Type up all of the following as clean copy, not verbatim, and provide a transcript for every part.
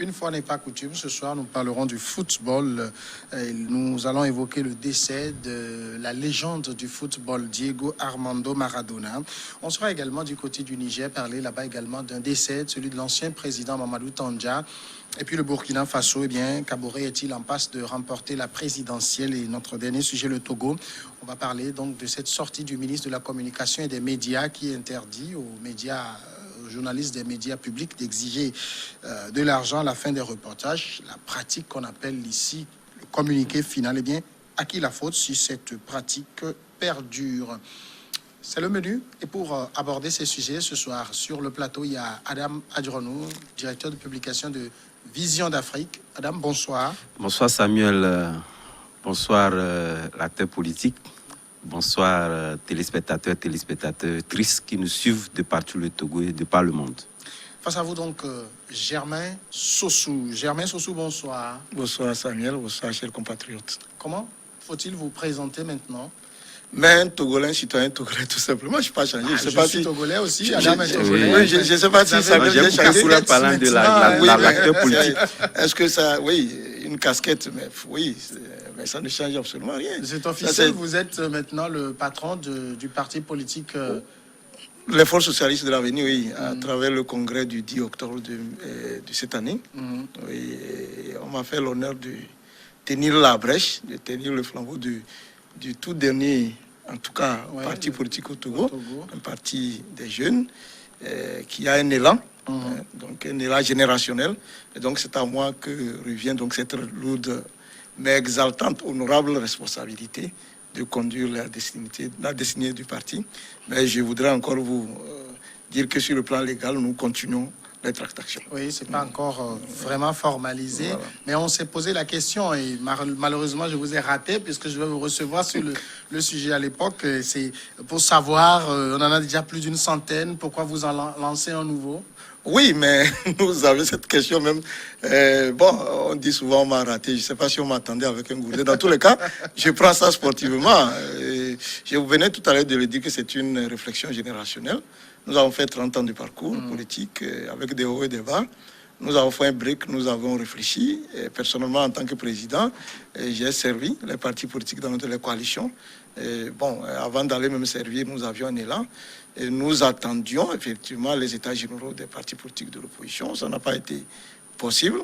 Une fois n'est pas coutume, ce soir nous parlerons du football. Nous allons évoquer le décès de la légende du football, Diego Armando Maradona. On sera également du côté du Niger, parler là-bas également d'un décès, celui de l'ancien président Mamadou Tandja. Et puis le Burkina Faso, eh bien, Kaboré est-il en passe de remporter la présidentielle? Et notre dernier sujet, le Togo. On va parler donc de cette sortie du ministre de la Communication et des Médias qui interdit aux journalistes des médias publics d'exiger de l'argent à la fin des reportages. La pratique qu'on appelle ici le communiqué final, eh bien, à qui la faute si cette pratique perdure? C'est le menu. Et pour aborder ces sujets ce soir, sur le plateau, il y a Adam Adjronou, directeur de publication de Vision d'Afrique. Adam, bonsoir. Bonsoir Samuel, bonsoir la terre politique, bonsoir téléspectateurs, téléspectatrices qui nous suivent de partout le Togo et de par le monde. Face à vous donc Germain Sossou. Germain Sossou, bonsoir. Bonsoir Samuel, bonsoir chers compatriotes. Comment faut-il vous présenter maintenant? Mais un Togolais, un citoyen togolais, tout simplement. Je ne suis pas changé. Je suis togolais aussi. Adam est togolais. Oui, je ne sais pas si ça veut dire changer. J'ai parlant de l'acteur politique. Est-ce que ça, oui, une casquette, mais oui, mais ça ne change absolument rien. C'est officiel, vous êtes maintenant le patron du parti politique. Les Forces socialistes de l'avenir, oui, à travers le congrès du 10 octobre de cette année. Oui, on m'a fait l'honneur de tenir la brèche, de tenir le flambeau du tout dernier, en tout cas, parti politique au Togo, un parti des jeunes qui a un élan, donc un élan générationnel. Et donc c'est à moi que revient donc cette lourde, mais exaltante, honorable responsabilité de conduire la destinée du parti. Mais je voudrais encore vous dire que sur le plan légal, nous continuons les tractations. Oui, c'est pas encore vraiment formalisé, voilà. Mais on s'est posé la question et malheureusement je vous ai raté puisque je vais vous recevoir sur le sujet à l'époque. C'est pour savoir, on en a déjà plus d'une centaine, pourquoi vous en lancez un nouveau? Oui, mais nous avons cette question même. On dit souvent on m'a raté. Je ne sais pas si on m'attendait avec un gourdet. Dans tous les cas, je prends ça sportivement. Je vous venais tout à l'heure de le dire que c'est une réflexion générationnelle. Nous avons fait 30 ans de parcours politique avec des hauts et des bas. Nous avons fait un break, nous avons réfléchi. Et personnellement, en tant que président, j'ai servi les partis politiques dans notre coalition. Avant d'aller même servir, nous avions un élan. Et nous attendions effectivement les états généraux des partis politiques de l'opposition. Ça n'a pas été possible.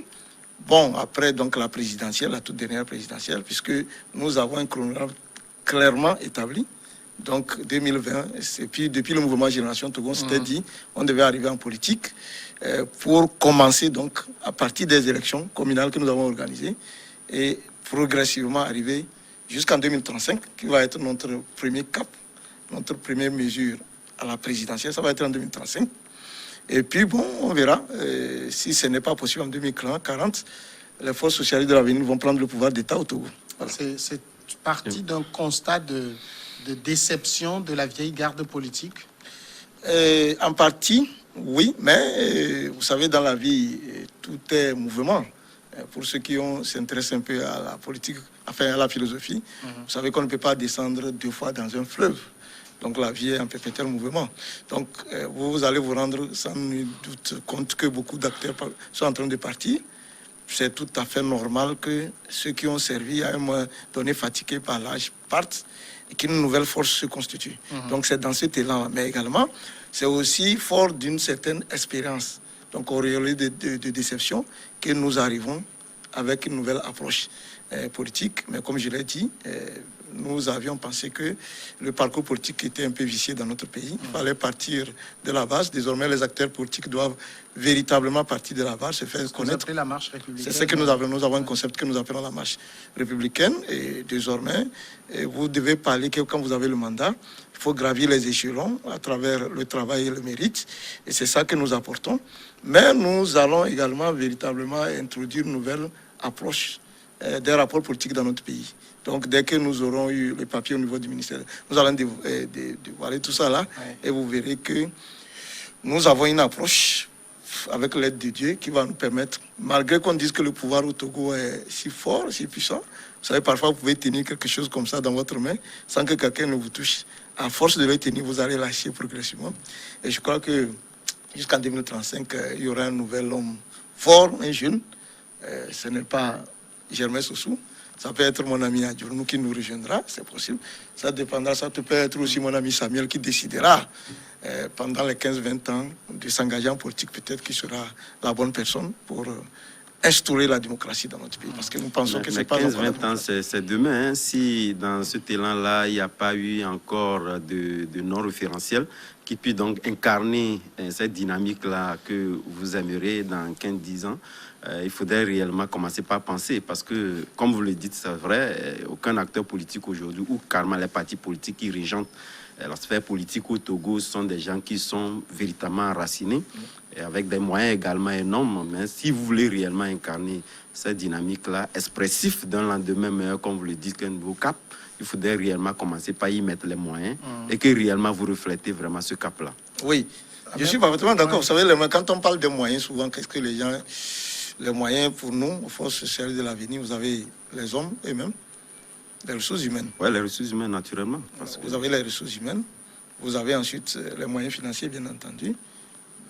Après donc la présidentielle, la toute dernière présidentielle, puisque nous avons un chronogramme clairement établi. Donc 2020, et puis depuis le mouvement Génération Togo, on s'était dit on devait arriver en politique pour commencer donc à partir des élections communales que nous avons organisées et progressivement arriver jusqu'en 2035, qui va être notre premier cap, notre première mesure à la présidentielle, ça va être en 2035. Et puis on verra si ce n'est pas possible en 2040, les forces socialistes de l'avenir vont prendre le pouvoir d'État au Togo. Voilà. C'est parti d'un constat de déception de la vieille garde politique? En partie, oui, mais vous savez, dans la vie, tout est mouvement. Pour ceux qui s'intéressent un peu à la politique, enfin à la philosophie, vous savez qu'on ne peut pas descendre 2 fois dans un fleuve. Donc la vie est en perpétuel mouvement. Donc vous allez vous rendre sans nul doute compte que beaucoup d'acteurs sont en train de partir. C'est tout à fait normal que ceux qui ont servi à un moment donné fatigués par l'âge partent et qu'une nouvelle force se constitue. Donc c'est dans cet élan, mais également, c'est aussi fort d'une certaine expérience, donc auréolée de déception, que nous arrivons avec une nouvelle approche politique. Mais comme je l'ai dit, nous avions pensé que le parcours politique était un peu vicié dans notre pays. Il fallait partir de la base. Désormais, les acteurs politiques doivent véritablement partir de la base, se faire connaître. La marche républicaine. C'est ce que nous avons. Nous avons un concept que nous appelons la marche républicaine. Et désormais, vous devez parler que quand vous avez le mandat, il faut gravir les échelons à travers le travail et le mérite. Et c'est ça que nous apportons. Mais nous allons également véritablement introduire une nouvelle approche des rapports politiques dans notre pays. Donc, dès que nous aurons eu les papiers au niveau du ministère, nous allons dévoiler tout ça là. Et vous verrez que nous avons une approche avec l'aide de Dieu qui va nous permettre, malgré qu'on dise que le pouvoir au Togo est si fort, si puissant, vous savez, parfois vous pouvez tenir quelque chose comme ça dans votre main sans que quelqu'un ne vous touche. À force de le tenir, vous allez lâcher progressivement. Et je crois que jusqu'en 2035, il y aura un nouvel homme fort, un jeune. Ce n'est pas Germain Sossou. Ça peut être mon ami Adjournou qui nous rejoindra, c'est possible. Ça dépendra, ça peut être aussi mon ami Samuel qui décidera pendant les 15-20 ans de s'engager en politique, peut-être qu'il sera la bonne personne pour instaurer la démocratie dans notre pays. Parce que nous pensons que c'est pas 15-20 ans, c'est demain. Hein. Si dans cet élan-là, il n'y a pas eu encore de non-référentiel qui puisse donc incarner cette dynamique-là que vous aimeriez dans 15-10 ans, il faudrait réellement commencer par penser. Parce que, comme vous le dites, c'est vrai, aucun acteur politique aujourd'hui, ou carrément les partis politiques qui régentent la sphère politique au Togo, sont des gens qui sont véritablement enracinés, et avec des moyens également énormes. Mais si vous voulez réellement incarner cette dynamique-là, expressif d'un lendemain meilleur, comme vous le dites, qu'un nouveau cap, il faudrait réellement commencer par y mettre les moyens et que réellement vous reflétez vraiment ce cap-là. Oui, je suis parfaitement d'accord. Vous savez, quand on parle de moyens, souvent, qu'est-ce que les gens... Les moyens pour nous, aux forces sociales de l'avenir, vous avez les hommes eux-mêmes, les ressources humaines. Oui, les ressources humaines, naturellement. Vous avez les ressources humaines, vous avez ensuite les moyens financiers, bien entendu.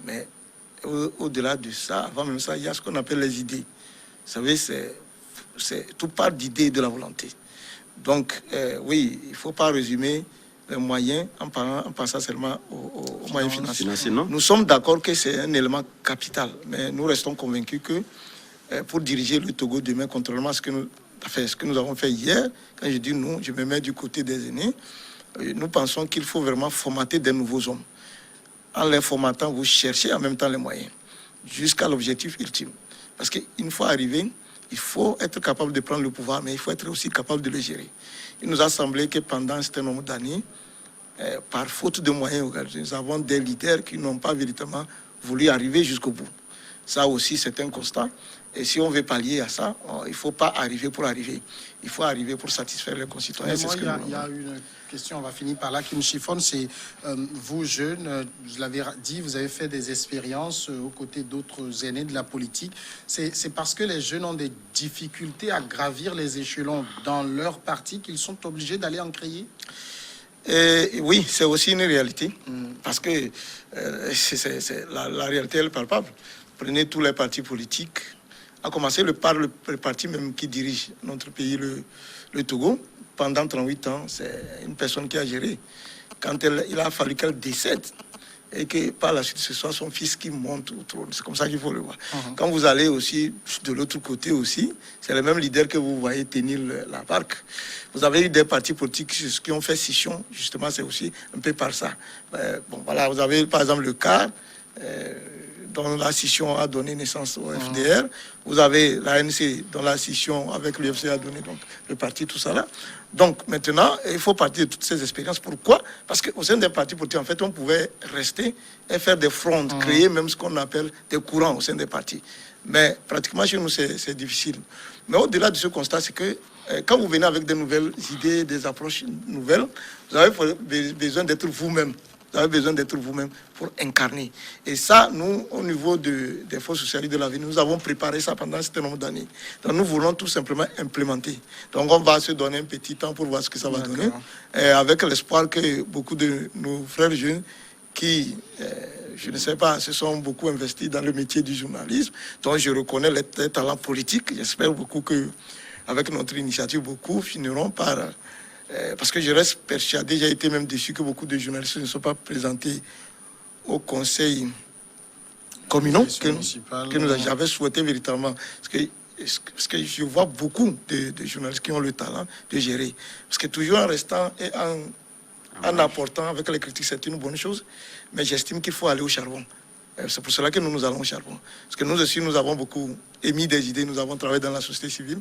Mais au-delà de ça, avant même ça, il y a ce qu'on appelle les idées. Vous savez, tout part d'idées et de la volonté. Donc, oui, il ne faut pas résumer les moyens en pensant seulement aux moyens financiers. Nous sommes d'accord que c'est un élément capital, mais nous restons convaincus que pour diriger le Togo demain, contrairement à ce que nous avons fait hier, quand je dis nous, je me mets du côté des aînés, nous pensons qu'il faut vraiment formater des nouveaux hommes. En les formatant, vous cherchez en même temps les moyens, jusqu'à l'objectif ultime. Parce qu'une fois arrivé, il faut être capable de prendre le pouvoir, mais il faut être aussi capable de le gérer. Il nous a semblé que pendant un certain nombre d'années, par faute de moyens, nous avons des leaders qui n'ont pas véritablement voulu arriver jusqu'au bout. Ça aussi, c'est un constat. Et si on veut pallier à ça, il ne faut pas arriver pour arriver. Il faut arriver pour satisfaire les concitoyens. Il y a une question, on va finir par là, qui me chiffonne. C'est vous, jeunes, je l'avais dit, vous avez fait des expériences aux côtés d'autres aînés de la politique. C'est parce que les jeunes ont des difficultés à gravir les échelons dans leur parti qu'ils sont obligés d'aller en créer? Oui, c'est aussi une réalité. Parce que la réalité, elle est palpable. Prenez tous les partis politiques, à commencer par le parti même qui dirige notre pays, le Togo. Pendant 38 ans, c'est une personne qui a géré. Quand il a fallu qu'elle décède et que par la suite, ce soit son fils qui monte au trône. C'est comme ça qu'il faut le voir. Quand vous allez aussi de l'autre côté aussi, c'est le même leader que vous voyez tenir la barque. Vous avez eu des partis politiques qui ont fait scission, justement, c'est aussi un peu par ça. Bon, voilà, vous avez par exemple le CAR, dont la scission a donné naissance au FDR. Vous avez l'ANC, dont la scission avec l'UFC a donné donc, le parti, tout ça là. Donc maintenant, il faut partir de toutes ces expériences. Pourquoi? Parce qu'au sein des partis politiques, en fait, on pouvait rester et faire des frondes, créer même ce qu'on appelle des courants au sein des partis. Mais pratiquement chez nous, c'est difficile. Mais au-delà de ce constat, c'est que quand vous venez avec de nouvelles idées, des approches nouvelles, vous avez besoin d'être vous-même. Vous avez besoin d'être vous-même pour incarner. Et ça, nous, au niveau des forces socialistes de l'avenir, nous avons préparé ça pendant un certain nombre d'années. Donc, nous voulons tout simplement implémenter. Donc, on va se donner un petit temps pour voir ce que ça va donner. Et avec l'espoir que beaucoup de nos frères jeunes qui, je ne sais pas, se sont beaucoup investis dans le métier du journalisme, dont je reconnais les talents politiques. J'espère beaucoup que, avec notre initiative, beaucoup finiront par... parce que je reste persuadé, j'ai été même déçu que beaucoup de journalistes ne sont pas présentés au conseil communal que j'avais souhaité véritablement. Parce que je vois beaucoup de journalistes qui ont le talent de gérer. Parce que toujours en restant et en apportant avec les critiques, c'est une bonne chose. Mais j'estime qu'il faut aller au charbon. C'est pour cela que nous allons au charbon. Parce que nous aussi, nous avons beaucoup émis des idées, nous avons travaillé dans la société civile.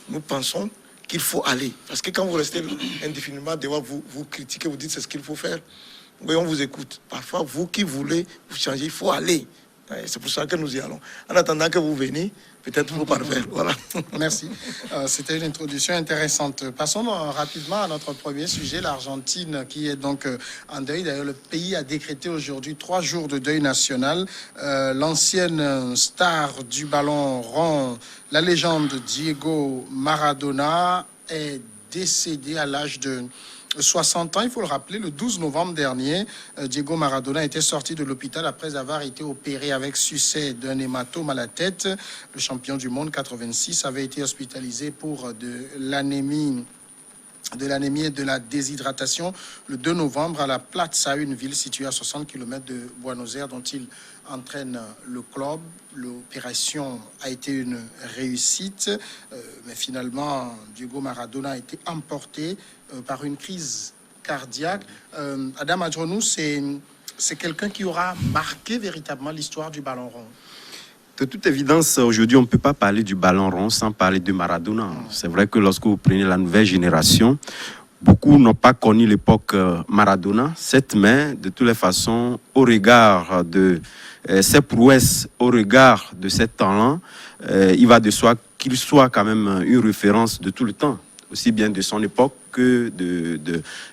Nous pensons qu'il faut aller. Parce que quand vous restez indéfiniment devant vous critiquez, vous dites c'est ce qu'il faut faire, oui, on vous écoute. Parfois, vous qui voulez vous changer, il faut aller. C'est pour ça que nous y allons. En attendant que vous veniez, peut-être vous parfaire. Voilà. Merci. C'était une introduction intéressante. Passons rapidement à notre premier sujet, l'Argentine, qui est donc en deuil. D'ailleurs, le pays a décrété aujourd'hui 3 jours de deuil national. L'ancienne star du ballon rond, la légende Diego Maradona, est décédé à l'âge de 60 ans, il faut le rappeler, le 12 novembre dernier, Diego Maradona était sorti de l'hôpital après avoir été opéré avec succès d'un hématome à la tête. Le champion du monde 86 avait été hospitalisé pour de l'anémie et de la déshydratation le 2 novembre à la Plaza, une ville située à 60 km de Buenos Aires dont il entraîne le club. L'opération a été une réussite, mais finalement, Diego Maradona a été emporté par une crise cardiaque. Adam Adjonou, c'est quelqu'un qui aura marqué véritablement l'histoire du ballon rond. De toute évidence, aujourd'hui, on ne peut pas parler du ballon rond sans parler de Maradona. C'est vrai que lorsque vous prenez la nouvelle génération, beaucoup n'ont pas connu l'époque Maradona. Cette main, de toutes les façons, au regard de ses prouesses, au regard de ses talents, il va de soi qu'il soit quand même une référence de tout le temps, aussi bien de son époque que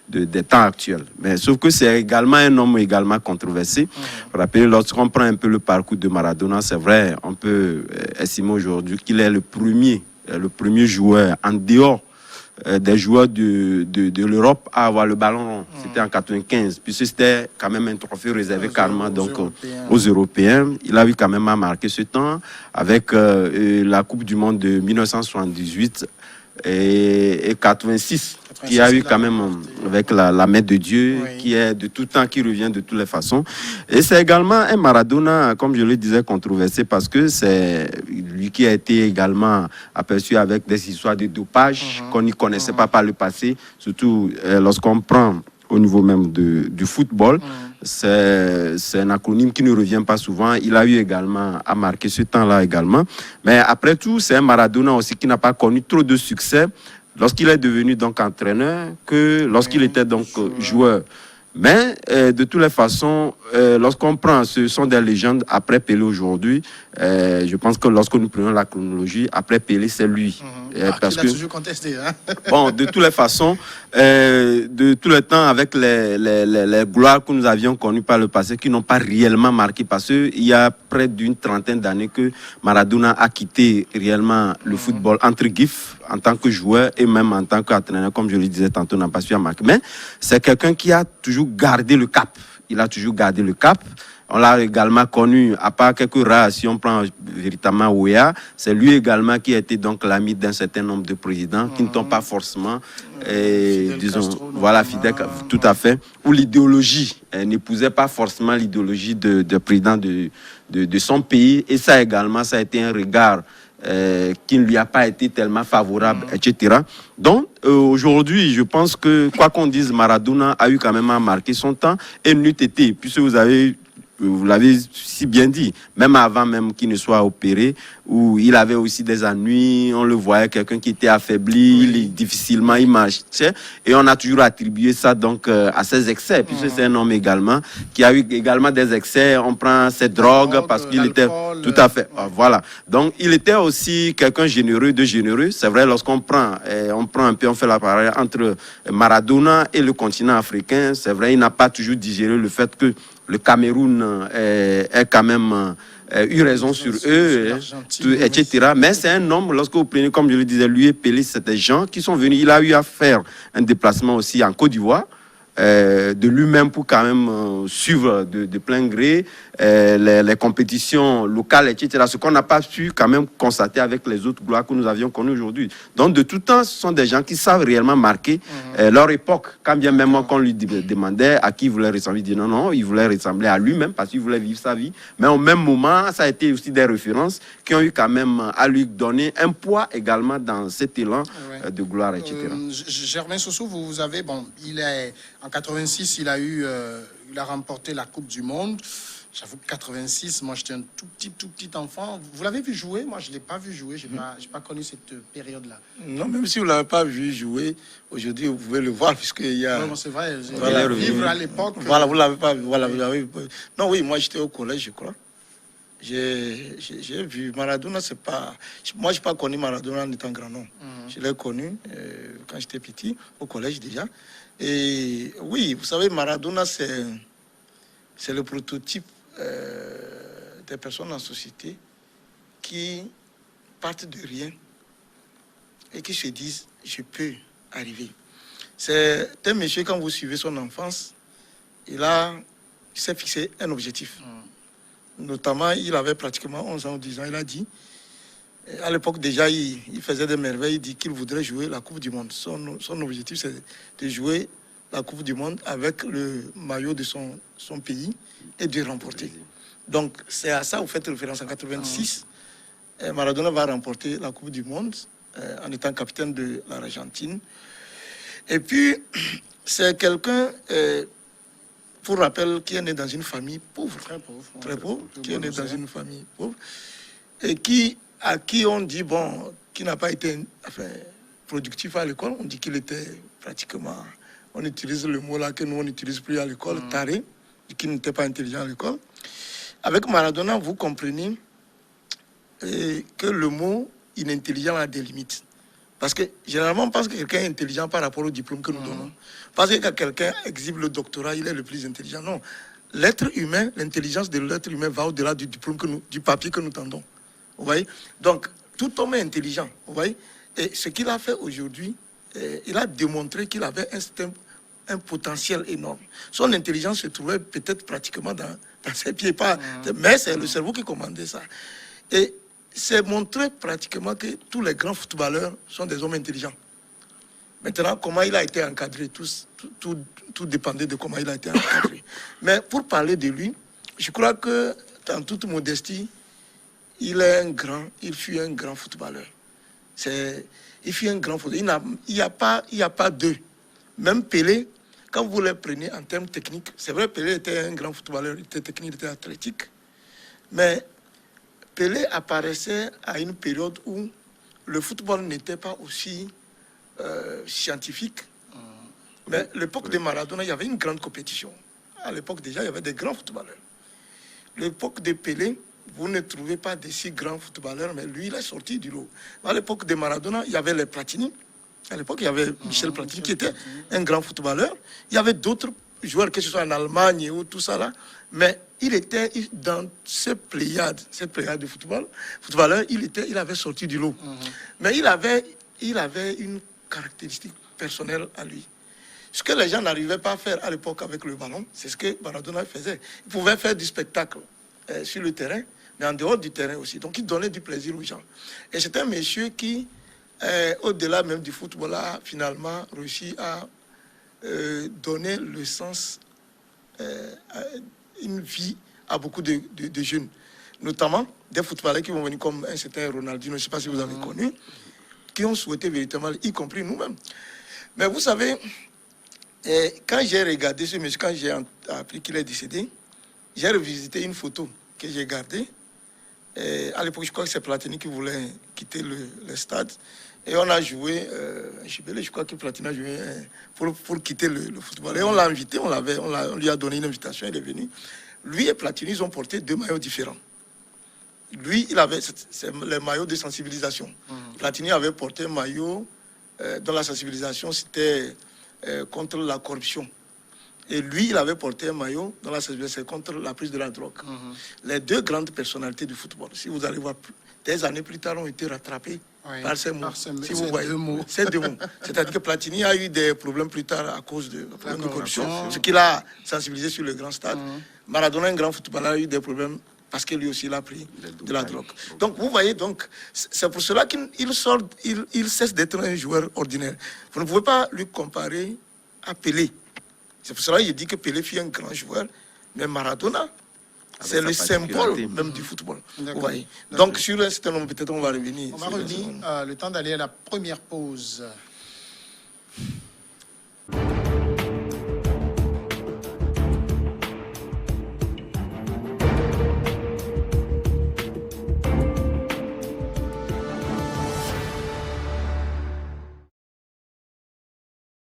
des temps actuels. Mais sauf que c'est également un homme également controversé. Rappelez, lorsqu'on prend un peu le parcours de Maradona, c'est vrai, on peut estimer aujourd'hui qu'il est le premier joueur en dehors des joueurs de l'Europe à avoir le ballon rond. C'était en 95, puisque c'était quand même un trophée réservé carrément aux Européens. Il a eu quand même à marquer ce temps avec la Coupe du Monde de 1978 et 86, qui a eu quand même avec la main de Dieu, oui, qui est de tout temps, qui revient de toutes les façons. Et c'est également un Maradona, comme je le disais, controversé, parce que c'est lui qui a été également aperçu avec des histoires de dopage qu'on n'y connaissait pas par le passé, surtout lorsqu'on prend au niveau même du football. C'est un acronyme qui ne revient pas souvent. Il a eu également à marquer ce temps-là également. Mais après tout, c'est un Maradona aussi qui n'a pas connu trop de succès lorsqu'il est devenu donc entraîneur que lorsqu'il était donc joueur. Mais de toutes les façons, lorsqu'on prend, ce sont des légendes après Pelé aujourd'hui. Je pense que lorsque nous prenons la chronologie, après Pelé, c'est lui. Parce qu'il a toujours contesté. Hein? Bon, de toutes les façons, de tout le temps, avec les gloires que nous avions connues par le passé, qui n'ont pas réellement marqué, parce qu'il y a près d'une trentaine d'années que Maradona a quitté réellement le football entre guillemets, en tant que joueur et même en tant qu'entraîneur, comme je le disais tantôt, n'a pas su à marquer. Mais c'est quelqu'un qui a toujours gardé le cap. Il a toujours gardé le cap. On l'a également connu, à part quelques rares, si on prend véritablement Ouéa, c'est lui également qui a été donc l'ami d'un certain nombre de présidents qui ne sont pas forcément, disons, Castro, voilà, Fidel, tout à fait, où l'idéologie n'épousait pas forcément l'idéologie de président de son pays. Et ça également, ça a été un regard qui ne lui a pas été tellement favorable, etc. Donc, aujourd'hui, je pense que, quoi qu'on dise, Maradona a eu quand même à marquer son temps et n'eût été, puisque vous l'avez si bien dit, même avant même qu'il ne soit opéré, où il avait aussi des ennuis, on le voyait, quelqu'un qui était affaibli, difficilement il marchait, et on a toujours attribué ça donc à ses excès, puisque c'est un homme également qui a eu également des excès, on prend ses drogues parce qu'il était tout à fait, voilà. Donc il était aussi quelqu'un de généreux, c'est vrai, lorsqu'on prend, on fait la parallèle entre Maradona et le continent africain, c'est vrai, il n'a pas toujours digéré le fait que le Cameroun est quand même eu raison sur eux, etc. Mais c'est un homme, lorsque vous prenez, comme je le disais, lui et Pelé, c'est des gens qui sont venus. Il a eu à faire un déplacement aussi en Côte d'Ivoire, de lui-même pour quand même suivre de plein gré les compétitions locales, etc. Ce qu'on n'a pas su quand même constater avec les autres gloires que nous avions connues aujourd'hui. Donc, de tout temps, ce sont des gens qui savent réellement marquer leur époque. Quand bien même qu'on lui demandait à qui il voulait ressembler, il dit non, il voulait ressembler à lui-même parce qu'il voulait vivre sa vie. Mais au même moment, ça a été aussi des références qui ont eu quand même à lui donner un poids également dans cet élan de gloire, etc. Germain Sossou, vous avez, bon, en 86, il a remporté la Coupe du Monde. J'avoue que 86, moi j'étais un tout petit enfant. Vous l'avez vu jouer? Moi je ne l'ai pas vu jouer, je n'ai pas connu cette période-là. Non, même si vous ne l'avez pas vu jouer, aujourd'hui vous pouvez le voir puisqu'il y a... Non, c'est vrai, voilà, vivre à l'époque... Voilà, vous ne l'avez pas vu. Voilà, vous l'avez... Non, oui, moi j'étais au collège, je crois. J'ai vu Maradona, c'est pas... Moi je n'ai pas connu Maradona en étant grand nom. Je l'ai connu quand j'étais petit, au collège déjà. Et oui, vous savez, Maradona, c'est le prototype des personnes en société qui partent de rien et qui se disent je peux arriver. C'est un monsieur, quand vous suivez son enfance, il s'est fixé un objectif. Notamment, il avait pratiquement 11 ans ou 10 ans, il a dit. À l'époque, déjà, il faisait des merveilles. Il dit qu'il voudrait jouer la Coupe du Monde. Son objectif, c'est de jouer la Coupe du Monde avec le maillot de son pays et de remporter. Donc, c'est à ça, vous faites référence en 86. Maradona va remporter la Coupe du Monde en étant capitaine de l'Argentine. Et puis, c'est quelqu'un, pour rappel, qui est né dans une famille pauvre. Très pauvre, qui est né dans une famille pauvre. Et à qui on dit, bon, qui n'a pas été productif à l'école, on dit qu'il était pratiquement, on utilise le mot là que nous on n'utilise plus à l'école, taré, qui n'était pas intelligent à l'école. Avec Maradona, vous comprenez que le mot inintelligent a des limites. Parce que généralement, on pense que quelqu'un est intelligent par rapport au diplôme que nous donnons. Parce que quand quelqu'un exhibe le doctorat, il est le plus intelligent. Non. L'être humain, l'intelligence de l'être humain va au-delà du diplôme, du papier que nous tendons. Vous voyez? Donc, tout homme est intelligent. Vous voyez? Et ce qu'il a fait aujourd'hui, il a démontré qu'il avait un potentiel énorme. Son intelligence se trouvait peut-être pratiquement dans ses pieds, mais c'est le cerveau qui commandait ça. Et c'est montré pratiquement que tous les grands footballeurs sont des hommes intelligents. Maintenant, comment il a été encadré, tout dépendait de comment il a été encadré. Mais pour parler de lui, je crois que, dans toute modestie, il fut un grand footballeur. Il fut un grand footballeur. Il n'y a pas deux. Même Pelé, quand vous le prenez en termes techniques, c'est vrai, Pelé était un grand footballeur, il était technique, il était athlétique. Mais Pelé apparaissait à une période où le football n'était pas aussi scientifique. Mais à l'époque de Maradona, il y avait une grande compétition. À l'époque déjà, il y avait des grands footballeurs. L'époque de Pelé, vous ne trouvez pas de si grands footballeurs, mais lui, il est sorti du lot. À l'époque de Maradona, il y avait les Platini. À l'époque, il y avait Michel Platini, qui était un grand footballeur. Il y avait d'autres joueurs, que ce soit en Allemagne ou tout ça là. Mais il était dans cette pléiade de footballeurs, il avait sorti du lot. Mais il avait une caractéristique personnelle à lui. Ce que les gens n'arrivaient pas à faire à l'époque avec le ballon, c'est ce que Maradona faisait. Il pouvait faire du spectacle sur le terrain, mais en dehors du terrain aussi. Donc il donnait du plaisir aux gens. Et c'est un monsieur qui, au-delà même du football, a finalement réussi à donner le sens, une vie à beaucoup de jeunes. Notamment des footballeurs qui vont venir comme un certain Ronaldinho, je ne sais pas si vous avez connu, qui ont souhaité véritablement, y compris nous-mêmes. Mais vous savez, quand j'ai regardé ce monsieur, quand j'ai appris qu'il est décédé, j'ai revisité une photo que j'ai gardée. À l'époque, je crois que c'est Platini qui voulait quitter le stade. Et on a joué, je crois que Platini a joué pour quitter le football. Et on l'a invité, on lui a donné une invitation, il est venu. Lui et Platini, ils ont porté deux maillots différents. Lui, il avait les maillots de sensibilisation. Platini avait porté un maillot dont la sensibilisation, c'était contre la corruption. Et lui, il avait porté un maillot dont la sensibilisation, c'était contre la prise de la drogue. Les deux grandes personnalités du football, si vous allez voir, des années plus tard, ont été rattrapés par ces mots. Si vous voyez, ces deux mots. C'est-à-dire que Platini a eu des problèmes plus tard à cause de corruption, ce qu'il a sensibilisé sur le grand stade. Maradona, un grand footballeur, a eu des problèmes parce que lui aussi, il a pris de la drogue. Donc, vous voyez, c'est pour cela qu'il cesse d'être un joueur ordinaire. Vous ne pouvez pas lui comparer à Pelé. C'est pour cela qu'il dit que Pelé fut un grand joueur, mais Maradona, c'est le symbole même du football. Vous voyez. Donc, sur un certain nombre, peut-être on va revenir. On va revenir le temps d'aller à la première pause.